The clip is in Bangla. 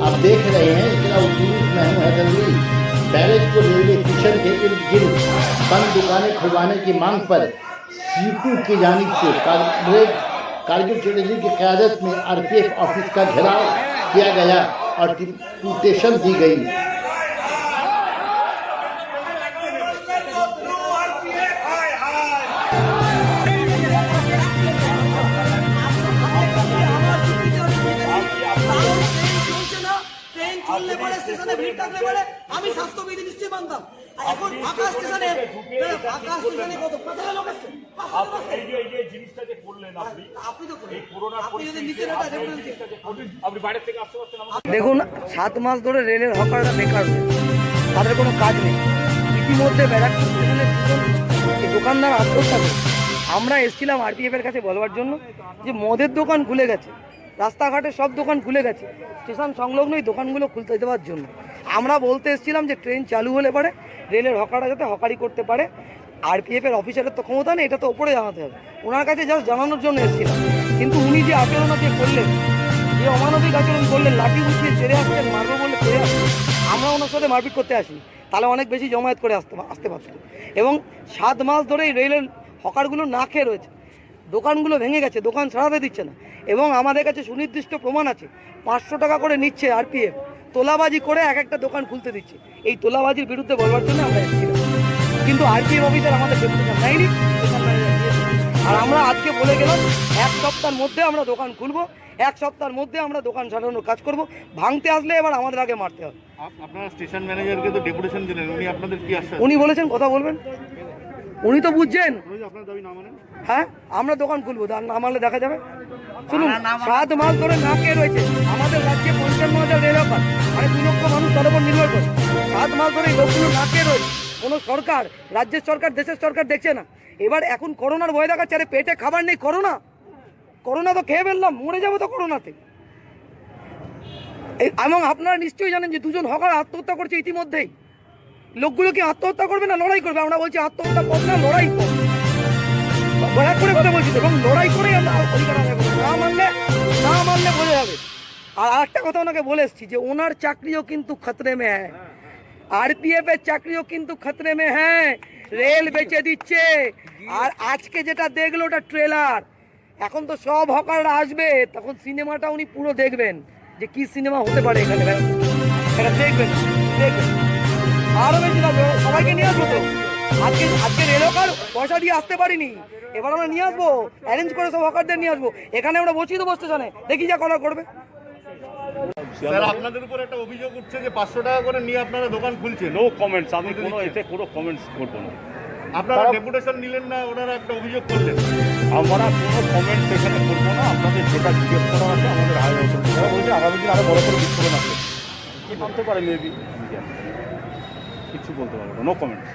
आप देख रहे हैं इतना जुलूस में हूँ हैदरली बैरेज को रेलवे स्टेशन के इर्द गिर्द बंद दुकानें खुलवाने की मांग पर सीटू की जानिब से कारगिल चौधरी की क़यादत में आरपीएफ ऑफिस का घेराव किया गया और डिप्यूटेशन दी गई। আমি স্বাস্থ্যবিধি নিশ্চয়ই মানতাম। এখন ফাঁকা স্টেশনে কত পাঁচটা লোক আসছে। দেখুন 7 মাস ধরে রেলের হকাররা বেকার, তাদের কোনো কাজ নেই। ইতিমধ্যে ব্যারাকপুর স্টেশনের দুজন দোকানদার আত্মহত্যা করে। আমরা এসেছিলাম আরপিএফ এর কাছে বলবার জন্য যে মদের দোকান খুলে গেছে, রাস্তাঘাটে সব দোকান খুলে গেছে, স্টেশন সংলগ্ন এই দোকানগুলো খুলতে দেওয়ার জন্য আমরা বলতে এসেছিলাম যে ট্রেন চালু হলে পরে রেলের হকাররা যাতে হকারি করতে পারে। আরপিএফের অফিসারের তো ক্ষমতা নেই, এটা তো ওপরে জানাতে হবে। ওনার কাছে জাস্ট জানানোর জন্য এসেছিলাম, কিন্তু উনি যে আচরণকে করলেন, যে অমানবিক আচরণ করলেন, লাঠি উঠিয়ে ছেড়ে আসছেন, মারবো বলে ছেড়ে আসছেন। আমরা ওনার সাথে মারপিট করতে আসি, তাহলে অনেক বেশি জমায়েত করে আসতে পারত। এবং 7 মাস ধরে এই রেলের হকারগুলো না খেয়ে রয়েছে, দোকানগুলো ভেঙে গেছে, দোকান ছাড়াতে দিচ্ছে না। এবং আমাদের কাছে সুনির্দিষ্ট প্রমাণ আছে, 500 টাকা করে নিচ্ছে আরপিএফ, তোলাবাজি করে এক একটা দোকান খুলতে দিচ্ছে। এই তোলাবাজির বিরুদ্ধে বলবার জন্য আমরা এসেছিলাম, কিন্তু আরপিএফ অফিসার আমাদের ডেপুটেশন নেয়নি। আর আমরা আজকে বলে গেলাম 1 সপ্তাহের মধ্যে আমরা দোকান খুলবো, 1 সপ্তাহের মধ্যে আমরা দোকান সারানোর কাজ করব। ভাঙতে আসলে এবার আমাদের আগে মারতে হবে। আপনারা স্টেশন ম্যানেজারকে তো ডেপুটেশন দিলেন, উনি আপনাদের কি আশ্বাস? উনি বলেছেন কথা বলবেন, উনি তো বুঝছেন। আপনার দাবি না মানেন? হ্যাঁ, আমরা দোকান খুলবো, না মানলে দেখা যাবে। শুনুন, 7 মাস ধরে না খেয়ে রয়েছে আমাদের রাজ্যে 55,000 রেল হকার, মানে 2 লক্ষ মানুষ তার উপর নির্ভর করে। 7 মাস ধরে এই লোকগুলো না খেয়ে রয়েছে। কোনো সরকার, রাজ্যের সরকার, দেশের সরকার দেখছে না। এবার এখন করোনার ভয় দেখাচ্ছে, আরে পেটে খাবার নেই, করোনা তো খেয়ে ফেললাম, মরে যাবো তো করোনাতে। এবং আপনারা নিশ্চয়ই জানেন যে 2 জন হকার আত্মহত্যা করছে ইতিমধ্যেই। লোকগুলো কি আত্মহত্যা করবে না লড়াই করবে? আমরা বলছি আত্মহত্যা করবে না, লড়াই করবে। দয়া করে কথা বলছি, এবং লড়াই করেই আমরা অধিকার আদায় করবো। না মানলে বোঝা যাবে। আর আরেকটা কথা ওনাকে বলে এসছি যে ওনার চাকরিও কিন্তু খতরে মে হ্যাঁ, আরপিএফ এর চাকরিও কিন্তু খতরে মে হ্যাঁ। রেল বেচে দিচ্ছে। আর আজকে যেটা দেখলো ওটা ট্রেলার। এখন তো সব হকাররা আসবে, তখন সিনেমাটা উনি পুরো দেখবেন যে কি সিনেমা হতে পারে এখানে। এটা দেখবেন। আরো বেশি লাগবে, সবাইকে নিয়ে আসবো তো। আজকে রেল হকার পয়সা দিয়ে আসতে পারিনি, এবার আমরা নিয়ে আসবো, অ্যারেঞ্জ করে সব হকারদের নিয়ে আসবো। এখানে আমরা বসিয়ে দেবো স্টেশনে, দেখি যা করার করবে। স্যার, আপনাদের উপর একটা অভিযোগ উঠছে যে 500 টাকা করে নিয়ে আপনারা দোকান খুলছেন। নো কমেন্টস, আমি কোনো কমেন্টস করবো না। আপনারা ডেপুটেশন নিলেন না, ওনারা একটা অভিযোগ করলেন। আমরা কোনো কমেন্টস এখানে করবো না। আপনাদের যেটা জিজ্ঞেস করা আছে আমাদের হাই অথরিটি বলছে আগামী দিন আরো বড় করে বিস্ফোরণ আছে, কি মানতে পারে মেবি, কিছু বলতে পারবো না। No comments.